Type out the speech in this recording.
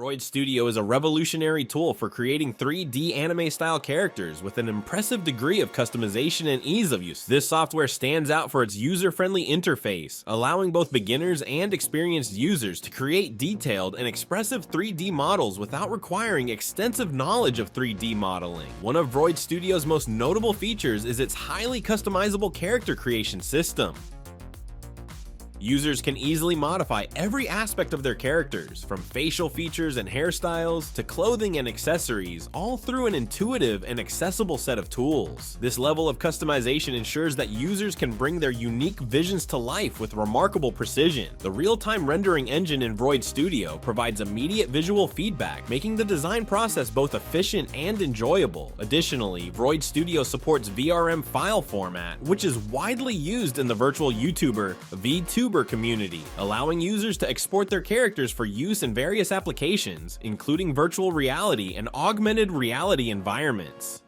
VRoid Studio is a revolutionary tool for creating 3D anime-style characters with an impressive degree of customization and ease of use. This software stands out for its user-friendly interface, allowing both beginners and experienced users to create detailed and expressive 3D models without requiring extensive knowledge of 3D modeling. One of VRoid Studio's most notable features is its highly customizable character creation system. Users can easily modify every aspect of their characters, from facial features and hairstyles to clothing and accessories, all through an intuitive and accessible set of tools. This level of customization ensures that users can bring their unique visions to life with remarkable precision. The real-time rendering engine in VRoid Studio provides immediate visual feedback, making the design process both efficient and enjoyable. Additionally, VRoid Studio supports VRM file format, which is widely used in the virtual YouTuber VTuber community, allowing users to export their characters for use in various applications, including virtual reality and augmented reality environments.